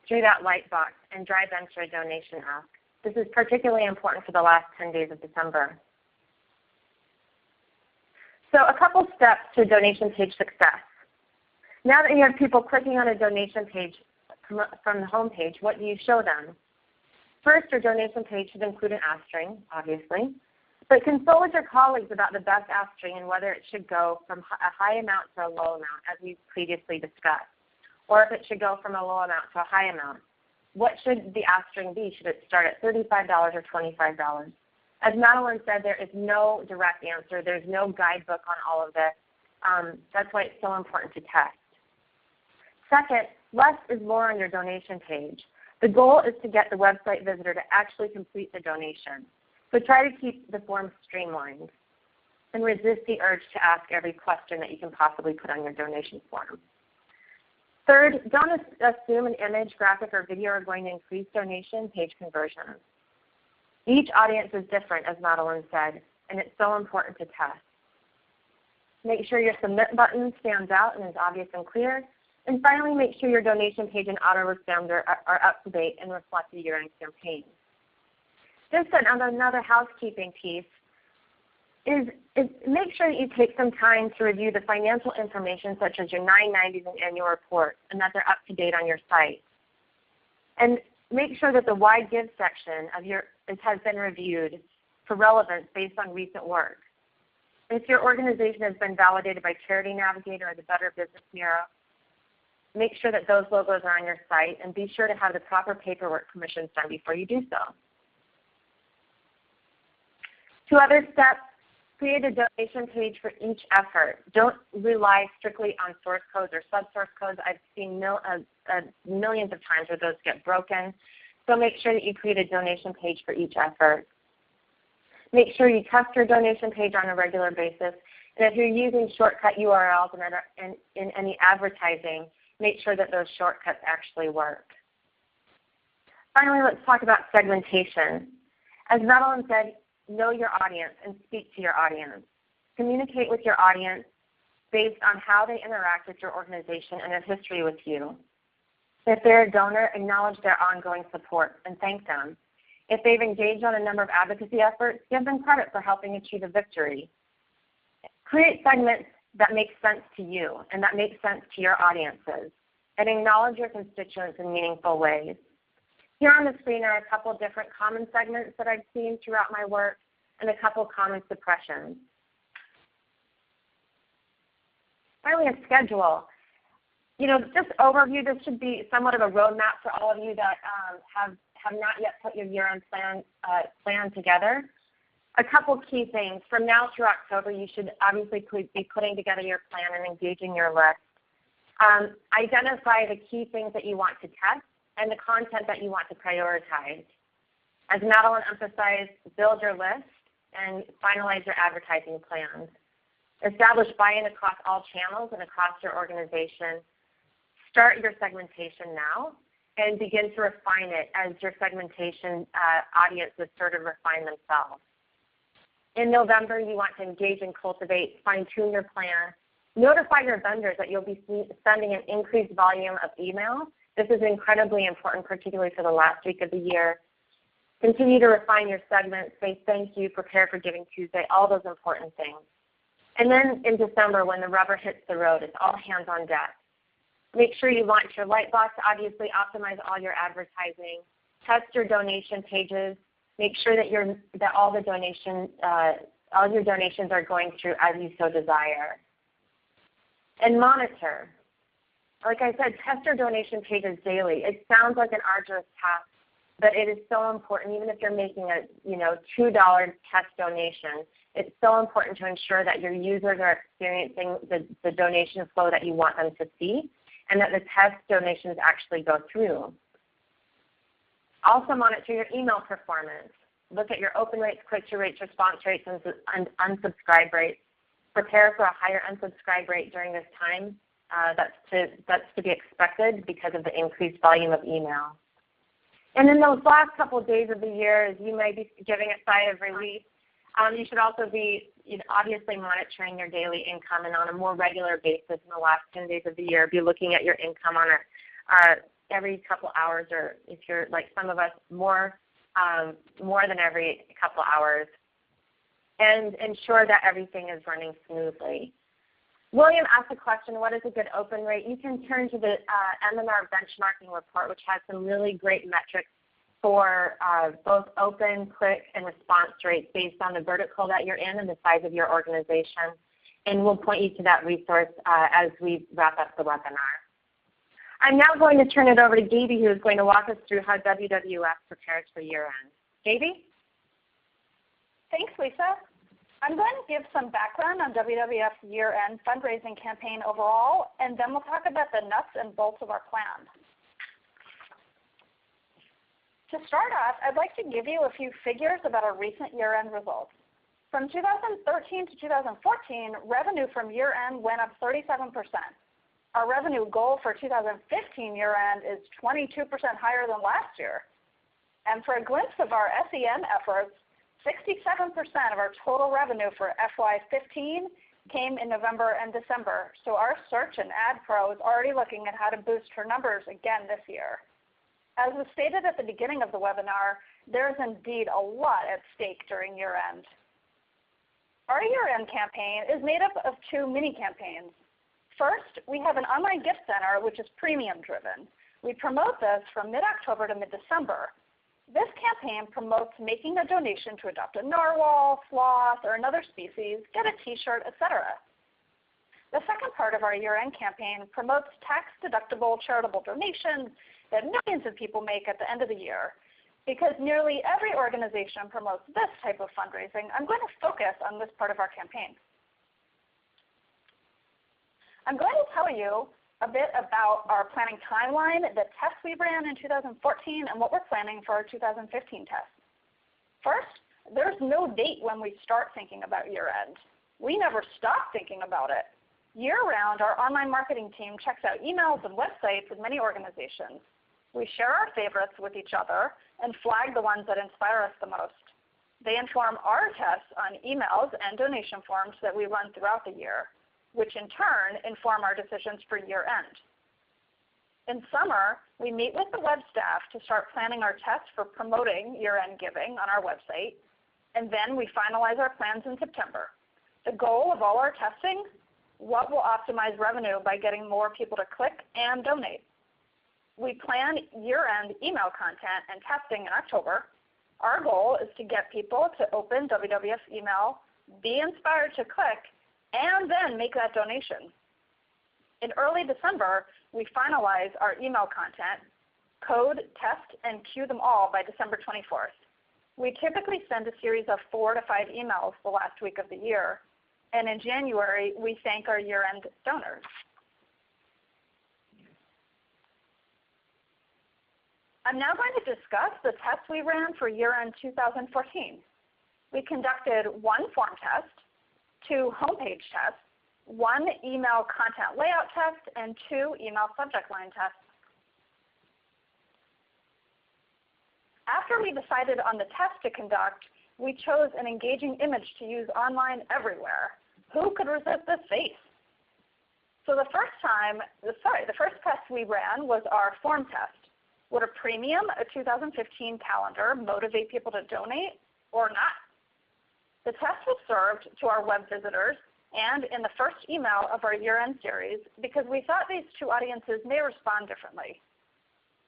through that light box and drive them to a donation ask. This is particularly important for the last 10 days of December. So a couple steps to donation page success. Now that you have people clicking on a donation page from the home page, what do you show them? First, your donation page should include an ask string, obviously, but consult with your colleagues about the best ask string and whether it should go from a high amount to a low amount, as we previously discussed, or if it should go from a low amount to a high amount. What should the ask string be? Should it start at $35 or $25? As Madeline said, there is no direct answer. There's no guidebook on all of this. That's why it's so important to test. Second, less is more on your donation page. The goal is to get the website visitor to actually complete the donation. So try to keep the form streamlined and resist the urge to ask every question that you can possibly put on your donation form. Third, don't assume an image, graphic, or video are going to increase donation page conversions. Each audience is different, as Madeline said, and it's so important to test. Make sure your submit button stands out and is obvious and clear. And finally, make sure your donation page and autoresponder are up to date and reflect the year-end campaign. Just another housekeeping piece is make sure that you take some time to review the financial information such as your 990s and annual reports and that they're up to date on your site. And make sure that the Why Give section of has been reviewed for relevance based on recent work. If your organization has been validated by Charity Navigator or the Better Business Bureau, make sure that those logos are on your site and be sure to have the proper paperwork permissions done before you do so. 2 other steps, create a donation page for each effort. Don't rely strictly on source codes or sub-source codes. I've seen millions of times where those get broken. So make sure that you create a donation page for each effort. Make sure you test your donation page on a regular basis. And if you're using shortcut URLs in any advertising, make sure that those shortcuts actually work. Finally, let's talk about segmentation. As Madeline said, know your audience and speak to your audience. Communicate with your audience based on how they interact with your organization and their history with you. If they're a donor, acknowledge their ongoing support and thank them. If they've engaged on a number of advocacy efforts, give them credit for helping achieve a victory. Create segments that make sense to you and that make sense to your audiences, and acknowledge your constituents in meaningful ways. Here on the screen are a couple different common segments that I've seen throughout my work and a couple common suppressions. Finally, a schedule. Just overview, this should be somewhat of a roadmap for all of you that have not yet put your year-end plan together. A couple key things. From now through October, you should obviously be putting together your plan and engaging your list. Identify the key things that you want to test and the content that you want to prioritize. As Madeline emphasized, build your list and finalize your advertising plans. Establish buy-in across all channels and across your organization. Start your segmentation now and begin to refine it as your segmentation audiences sort of refine themselves. In November, you want to engage and cultivate, fine-tune your plan. Notify your vendors that you'll be sending an increased volume of email. This is incredibly important, particularly for the last week of the year. Continue to refine your segments, say thank you, prepare for Giving Tuesday, all those important things. And then in December, when the rubber hits the road, it's all hands on deck. Make sure you launch your Lightbox, obviously optimize all your advertising, test your donation pages, make sure that all your donations are going through as you so desire. And monitor. Like I said, test your donation pages daily. It sounds like an arduous task, but it is so important. Even if you're making a $2 test donation, it's so important to ensure that your users are experiencing the donation flow that you want them to see, and that the test donations actually go through. Also monitor your email performance. Look at your open rates, click-through rates, response rates, and unsubscribe rates. Prepare for a higher unsubscribe rate during this time. That's to be expected because of the increased volume of email. And in those last couple of days of the year, as you may be giving a sigh of relief, you should also be obviously monitoring your daily income, and on a more regular basis in the last 10 days of the year, be looking at your income on every couple hours, or if you're like some of us, more than every couple hours, and ensure that everything is running smoothly. William asked the question, what is a good open rate? You can turn to the MMR benchmarking report, which has some really great metrics for both open, click, and response rates based on the vertical that you're in and the size of your organization. And we'll point you to that resource as we wrap up the webinar. I'm now going to turn it over to Gaby, who is going to walk us through how WWF prepares for year-end. Gaby? Thanks, Lisa. I'm going to give some background on WWF's year-end fundraising campaign overall, and then we'll talk about the nuts and bolts of our plan. To start off, I'd like to give you a few figures about our recent year-end results. From 2013 to 2014, revenue from year-end went up 37%. Our revenue goal for 2015 year-end is 22% higher than last year. And for a glimpse of our SEM efforts, 67% of our total revenue for FY15 came in November and December. So our search and ad pro is already looking at how to boost her numbers again this year. As was stated at the beginning of the webinar, there is indeed a lot at stake during year-end. Our year-end campaign is made up of two mini-campaigns. First, we have an online gift center, which is premium-driven. We promote this from mid-October to mid-December. This campaign promotes making a donation to adopt a narwhal, sloth, or another species, get a t-shirt, etc. The second part of our year-end campaign promotes tax-deductible charitable donations that millions of people make at the end of the year. Because nearly every organization promotes this type of fundraising, I'm going to focus on this part of our campaign. I'm going to tell you a bit about our planning timeline, the tests we ran in 2014, and what we're planning for our 2015 tests. First, There's no date when we start thinking about year-end. We never stop thinking about it. Year-round, our online marketing team checks out emails and websites with many organizations. We share our favorites with each other and flag the ones that inspire us the most. They inform our tests on emails and donation forms that we run throughout the year, which in turn inform our decisions for year-end. In summer, we meet with the web staff to start planning our tests for promoting year-end giving on our website, and then we finalize our plans in September. The goal of all our testing, what will optimize revenue by getting more people to click and donate. We plan year-end email content and testing in October. Our goal is to get people to open WWF email, be inspired to click, and then make that donation. In early December, we finalize our email content, code, test, and queue them all by December 24th. We typically send a series of 4 to 5 emails the last week of the year, and in January, we thank our year-end donors. I'm now going to discuss the tests we ran for year-end 2014. We conducted 1 form test, 2 homepage tests, 1 email content layout test, and 2 email subject line tests. After we decided on the test to conduct, we chose an engaging image to use online everywhere. Who could resist this face? So the first test we ran was our form test. Would a premium, a 2015 calendar, motivate people to donate or not? The test was served to our web visitors and in the first email of our year-end series because we thought these 2 audiences may respond differently.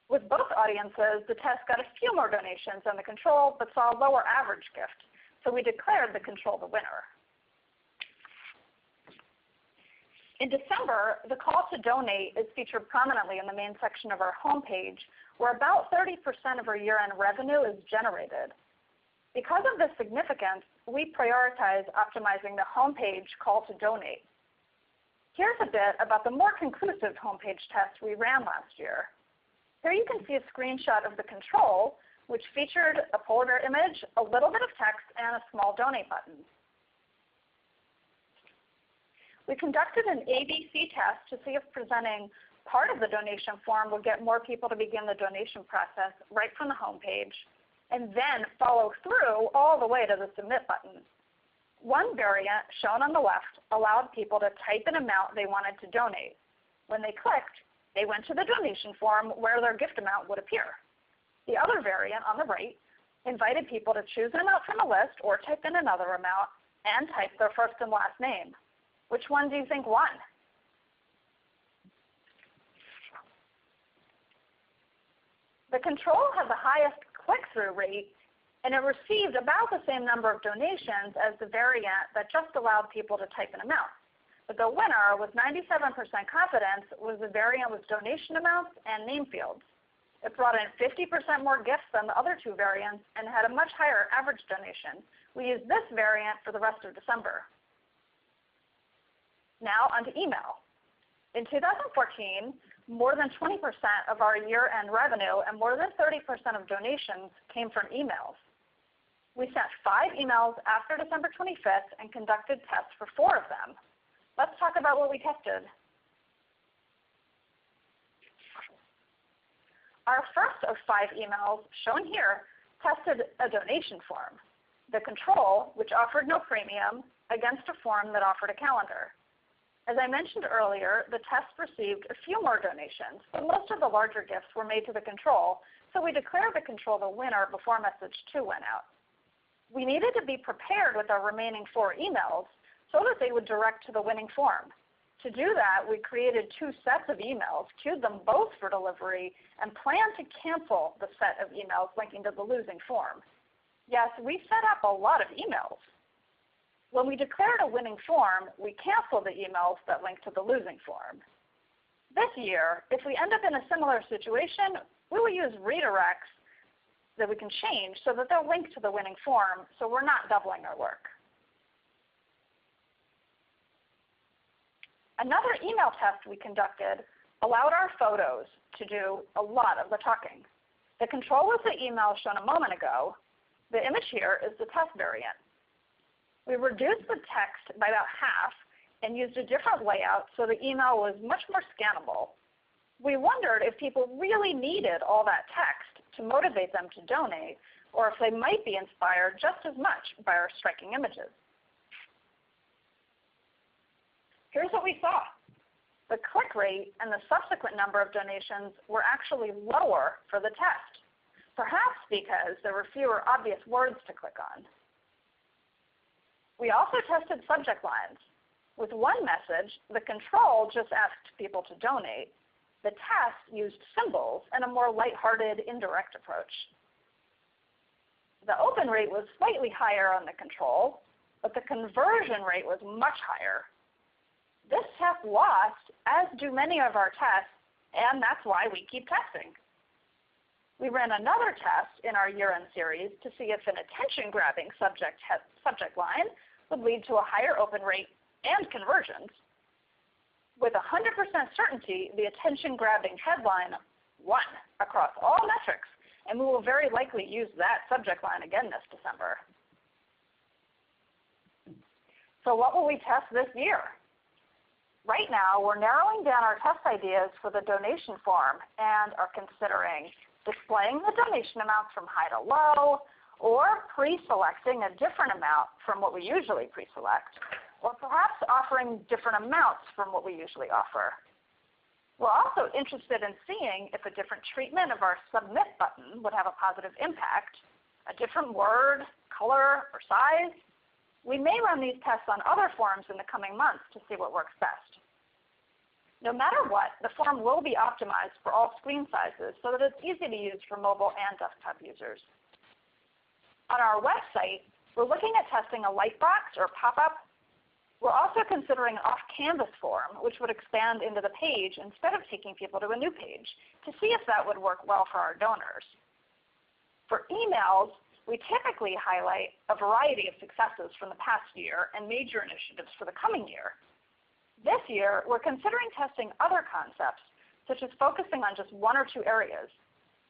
With both audiences, the test got a few more donations than the control but saw a lower average gift, so we declared the control the winner. In December, the call to donate is featured prominently in the main section of our homepage, where about 30% of our year-end revenue is generated. Because of this significance, we prioritize optimizing the homepage call to donate. Here's a bit about the more conclusive homepage test we ran last year. Here you can see a screenshot of the control, which featured a polar bear image, a little bit of text, and a small donate button. We conducted an ABC test to see if presenting part of the donation form would get more people to begin the donation process right from the homepage, and then follow through all the way to the submit button. One variant, shown on the left, allowed people to type an amount they wanted to donate. When they clicked, they went to the donation form where their gift amount would appear. The other variant, on the right, invited people to choose an amount from a list or type in another amount and type their first and last name. Which one do you think won? The control had the highest click-through rate, and it received about the same number of donations as the variant that just allowed people to type an amount. But the winner, with 97% confidence, was the variant with donation amounts and name fields. It brought in 50% more gifts than the other 2 variants and had a much higher average donation. We used this variant for the rest of December. Now onto email. In 2014, more than 20% of our year-end revenue and more than 30% of donations came from emails. We sent 5 emails after December 25th and conducted tests for 4 of them. Let's talk about what we tested. Our first of 5 emails, shown here, tested a donation form, the control, which offered no premium, against a form that offered a calendar. As I mentioned earlier, the test received a few more donations, but most of the larger gifts were made to the control, so we declared the control the winner before message 2 went out. We needed to be prepared with our remaining 4 emails so that they would direct to the winning form. To do that, we created 2 sets of emails, queued them both for delivery, and planned to cancel the set of emails linking to the losing form. Yes, we set up a lot of emails. When we declared a winning form, we canceled the emails that linked to the losing form. This year, if we end up in a similar situation, we will use redirects that we can change so that they'll link to the winning form, so we're not doubling our work. Another email test we conducted allowed our photos to do a lot of the talking. The control was the email shown a moment ago. The image here is the test variant. We reduced the text by about half and used a different layout so the email was much more scannable. We wondered if people really needed all that text to motivate them to donate, or if they might be inspired just as much by our striking images. Here's what we saw. The click rate and the subsequent number of donations were actually lower for the test, perhaps because there were fewer obvious words to click on. We also tested subject lines. With one message, the control just asked people to donate. The test used symbols and a more lighthearted, indirect approach. The open rate was slightly higher on the control, but the conversion rate was much higher. This test lost, as do many of our tests, and that's why we keep testing. We ran another test in our year-end series to see if an attention-grabbing subject line would lead to a higher open rate and conversions. With 100% certainty, the attention-grabbing headline won across all metrics, and we will very likely use that subject line again this December. So what will we test this year? Right now, we're narrowing down our test ideas for the donation form and are considering displaying the donation amounts from high to low, or pre-selecting a different amount from what we usually pre-select, or perhaps offering different amounts from what we usually offer. We're also interested in seeing if a different treatment of our submit button would have a positive impact, a different word, color, or size. We may run these tests on other forms in the coming months to see what works best. No matter what, the form will be optimized for all screen sizes so that it's easy to use for mobile and desktop users. On our website, we're looking at testing a lightbox or pop-up. We're also considering an off-canvas form, which would expand into the page instead of taking people to a new page, to see if that would work well for our donors. For emails, we typically highlight a variety of successes from the past year and major initiatives for the coming year. This year, we're considering testing other concepts, such as focusing on just one or two areas.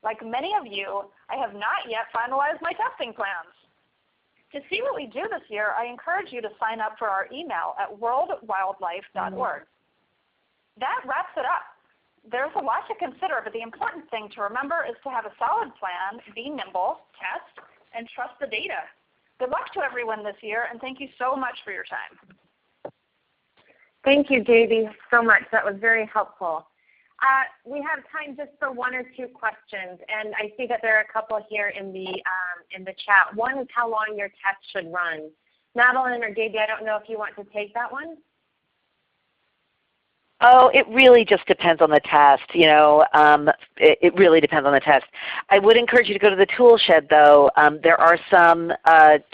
Like many of you, I have not yet finalized my testing plans. To see what we do this year, I encourage you to sign up for our email at worldwildlife.org. That wraps it up. There's a lot to consider, but the important thing to remember is to have a solid plan, be nimble, test, and trust the data. Good luck to everyone this year, and thank you so much for your time. Thank you, Gaby, so much. That was very helpful. We have time just for one or two questions, and I see that there are a couple here in the chat. One is how long your test should run. Madeline or Gaby, I don't know if you want to take that one. Oh, it really just depends on the test. It really depends on the test. I would encourage you to go to the tool shed, though. There are some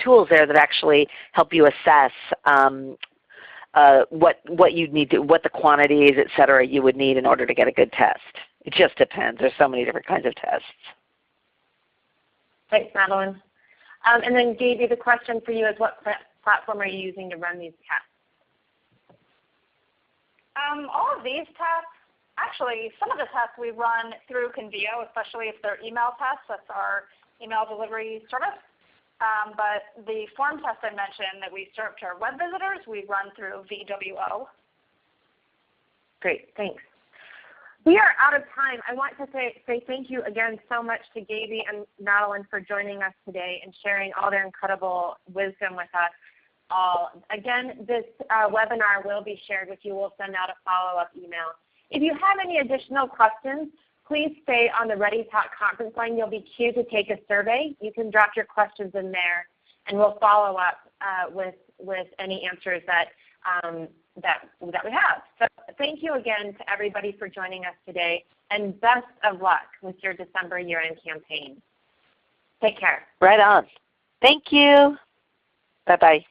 tools there that actually help you assess what you need to, what the quantities, et cetera, you would need in order to get a good test. It just depends. There's so many different kinds of tests. Thanks, Madeline. And then, Gaby, the question for you is, what platform are you using to run these tests? All of these tests, actually, some of the tests we run through Convio, especially if they're email tests. That's our email delivery service. But the form test I mentioned that we serve to our web visitors, we run through VWO. Great, thanks. We are out of time. I want to say thank you again so much to Gaby and Madeline for joining us today and sharing all their incredible wisdom with us all. Again, this webinar will be shared with you. We'll send out a follow-up email. If you have any additional questions, please stay on the ReadyTalk conference line. You'll be queued to take a survey. You can drop your questions in there, and we'll follow up with any answers that we have. So thank you again to everybody for joining us today, and best of luck with your December year-end campaign. Take care. Right on. Thank you. Bye-bye.